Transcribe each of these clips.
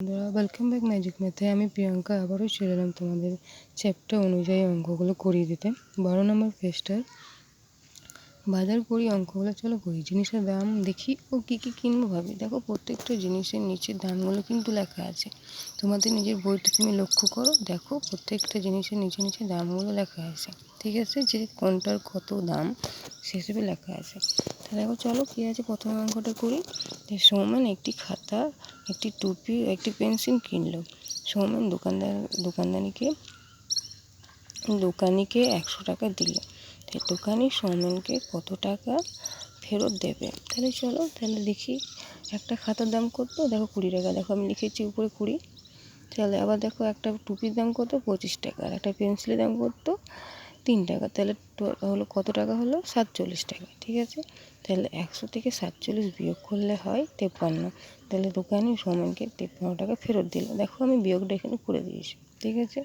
বন্ধুরা, welcome back magic ম্যাথে। আমি প্রিয়াঙ্কা আবারও চলে এলাম তোমাদের চ্যাপ্টার অনুযায়ী অঙ্কগুলো করিয়ে দিতে। 12 নম্বর পেজটার বাজার করি অঙ্কগুলো চলো করি। জিনিসের দাম দেখি ও কী কী কিনবো ভাবি। দেখো, প্রত্যেকটা জিনিসের নিচে দামগুলো কিন্তু লেখা আছে। তোমাদের নিজের বইটা তুমি লক্ষ্য করো, দেখো প্রত্যেকটা জিনিসের নিচে নিচে দামগুলো লেখা আছে। ঠিক আছে, যে কোনটার কত দাম সে হিসেবে লেখা আছে। তাহলে দেখো, চলো কী আছে। প্রথম অঙ্কটা করি। সৌমেন একটি খাতা, একটি টুপি, একটি পেন্সিল কিনলো। সৌমেন দোকানিকে 100 টাকা দিল। তাই দোকানি সৌমেনকে কত টাকা ফেরত দেবে? তাহলে চলো তাহলে দেখি। একটা খাতার দাম কত? দেখো 20 টাকা। দেখো আমি লিখেছি উপরে 20। তাহলে আবার দেখো, একটা টুপির দাম কত? 25 টাকা। আর একটা পেন্সিলের দাম কত? 3 টাকা। তাহলে হলো কত টাকা হলো? 47 টাকা। ঠিক আছে, তাহলে 100 থেকে 47 বিয়োগ করলে হয় 53। তাহলে দোকানি সৌমেনকে 53 টাকা ফেরত দিল। দেখো আমি বিয়োগটা এখানে করে দিয়েছি। ঠিক আছে,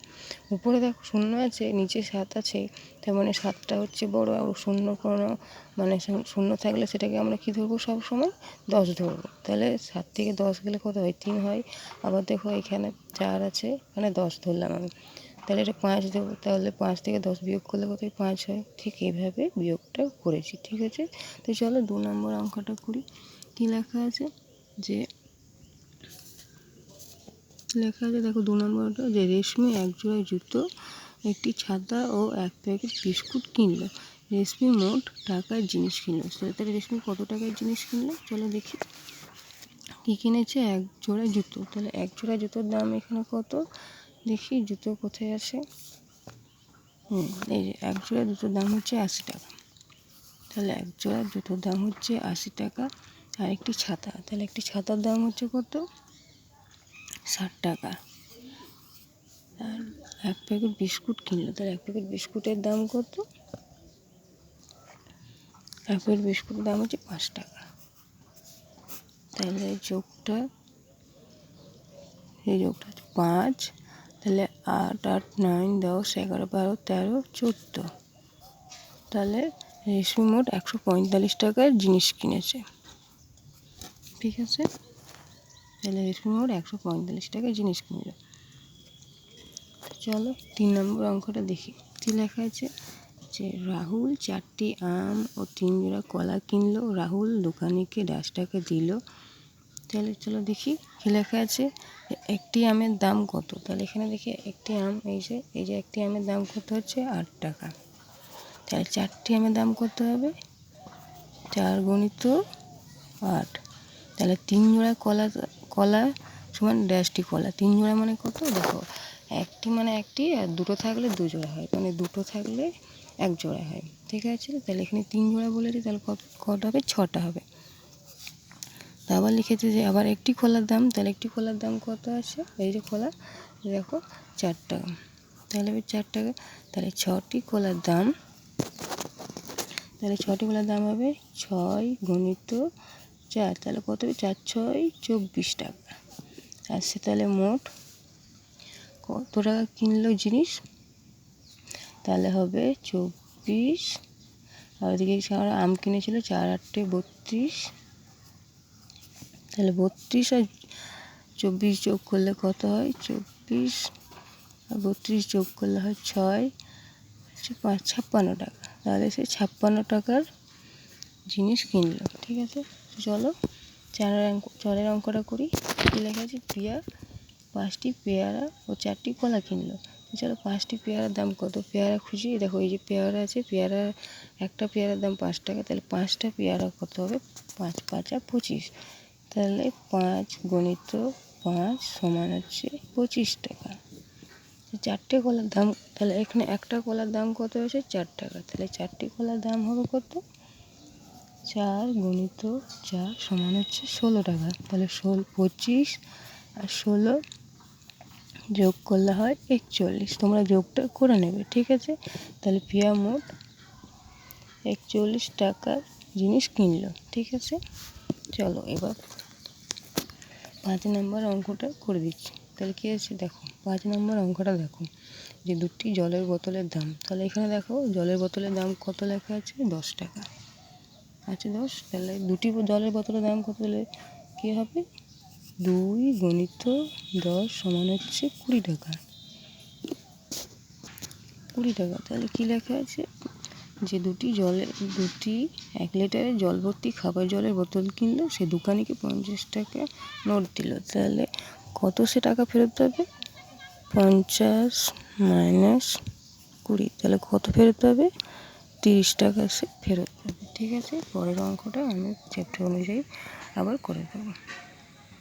উপরে দেখো শূন্য আছে, নিচে 7 আছে। তার মানে 7টা হচ্ছে বড়, আর শূন্য কোনো মানে শূন্য থাকলে সেটাকে আমরা কী ধরবো? সব সময় 10 ধরবো। তাহলে 7 থেকে 10 গেলে কত হয়? 3 হয়। আবার দেখো এখানে 4 আছে, এখানে 10 ধরলাম আমি। তাহলে এটা 5 দেবো। তাহলে 5 থেকে 10 বিয়োগ করলে কত? 5 হয়। ঠিক এইভাবে বিয়োগটা করেছি। ঠিক আছে, তো চলো 2 নম্বর অঙ্কটা করি। কী লেখা আছে? দেখো 2 নম্বরটা, যে রেশমি এক জোড়া জুতো, একটি ছাতা ও 1 প্যাকেট বিস্কুট কিনলো। রেশমি মোট টাকার জিনিস কিনলো। তাহলে রেশমি কত টাকার জিনিস কিনলো? চলো দেখি। কী কিনেছে? 1 জোড়া জুতো। তাহলে 1 জোড়া জুতোর দাম এখানে কত? দেখি জুতো কোথায় আছে। এই যে 1 জোড়া জুতোর দাম হচ্ছে 80 টাকা। তাহলে 1 জোড়া জুতোর দাম হচ্ছে 80 টাকা। আর একটি ছাতা, তাহলে একটি ছাতার দাম হচ্ছে কত? 60 টাকা। আর 1 প্যাকেট বিস্কুট কিনলো। তাহলে 1 প্যাকেট বিস্কুটের দাম কত? 1 প্যাকেট বিস্কুটের দাম হচ্ছে 5 টাকা। তাহলে এই যোগটা হচ্ছে 5। তাহলে 8, 8, 9, 10, 11, 12, 13, 14। তাহলে রেশমি মোট 145 টাকার জিনিস কিনেছে। ঠিক আছে, তাহলে রেশমি মোট 145 টাকার জিনিস কিনলো। চলো 3 নম্বর অঙ্কটা দেখি। কী লেখা আছে? যে রাহুল 4টি আম ও 3 জোড়া কলা কিনলো। রাহুল দোকানিকে 10 টাকা দিল। তাহলে চলো দেখি কী লেখা আছে। একটি আমের দাম কত? তাহলে এখানে দেখি একটি আম, এই যে একটি আমের দাম কত হচ্ছে? 8 টাকা। তাহলে 4টি আমের দাম কত হবে? 4 গুণিত 8। তাহলে 3 জোড়া কলা সমান ড্যাশটি কলা। 3 জোড়া মানে কত? দেখো, একটি মানে একটি, আর দুটো থাকলে 2 জোড়া হয়, মানে দুটো থাকলে 1 জোড়া হয়। ঠিক আছে, তাহলে এখানে 3 জোড়া বলেছি, তাহলে কটা হবে? 6টা হবে। তা আবার লিখেছে যে আবার একটি কলার দাম। তাহলে একটি কলার দাম কত আছে? এই যে কলা, দেখো 4 টাকা। তাহলে 4 টাকা। তাহলে 6টি কলার দাম, তাহলে 6টি কলার দাম হবে 6 গুণিত 4। তাহলে কত হবে? 4 6 24 টাকা। আর সে তাহলে মোট কত টাকা কিনলো জিনিস? তাহলে হবে 24। আর ওদিকে আম কিনেছিল 4 8 32। তাহলে 32 আর 24 যোগ করলে কত হয়? 24 আর 32 যোগ করলে হয় 6, 56 টাকা। তাহলে সে 56 টাকার জিনিস কিনলো। ঠিক আছে, চলো চরের অঙ্কটা করি। কী লেখা আছে? প্রিয়া 5টি পেয়ারা ও 4টি কলা কিনলো। চলো 5টি পেয়ারার দাম কত? পেয়ারা খুঁজি। দেখো এই যে পেয়ারা আছে, একটা পেয়ারার দাম 5 টাকা। তাহলে 5টা পেয়ারা কত হবে? 5 5 আর 25। তাহলে 5 গুণিত 5 সমান হচ্ছে 25 টাকা। 4টে কলার দাম, তাহলে এখানে একটা কলার দাম কত হয়েছে? 4 টাকা। তাহলে 4টি কলার দাম হবে কত? 4 গুণিত 4 সমান হচ্ছে 16 টাকা। তাহলে 25 আর 16 যোগ করলে হয় 41। তোমরা যোগটা করে নেবে। ঠিক আছে, তাহলে প্রিয়া মোট 41 টাকার জিনিস কিনলো। ঠিক আছে, চলো এবার 5 নম্বর অঙ্কটা করে দিচ্ছি। তাহলে কী আছে? দেখো 5 নম্বর অঙ্কটা দেখো, যে 2টি জলের বোতলের দাম। তাহলে এখানে দেখো জলের বোতলের দাম কত লেখা আছে? 10 টাকা আছে, 10। তাহলে 2টি জলের বোতলের দাম কত হলে কী হবে? 2 গুণিত 10 সমান হচ্ছে 20 টাকা। 20 টাকা। তাহলে কী লেখা আছে, যে দুটি 1 লিটারের জল ভর্তি খাবার জলের বোতল কিনলো, সে দোকানিকে 50 টাকা নোট দিল। তাহলে কত সে টাকা ফেরত পাবে? 50 মাইনাস 20, তাহলে কত ফেরত পাবে? 30 টাকা সে ফেরত পাবে। ঠিক আছে, পরের অঙ্কটা আমি চ্যাপ্টার অনুযায়ী আবার করে দেবো।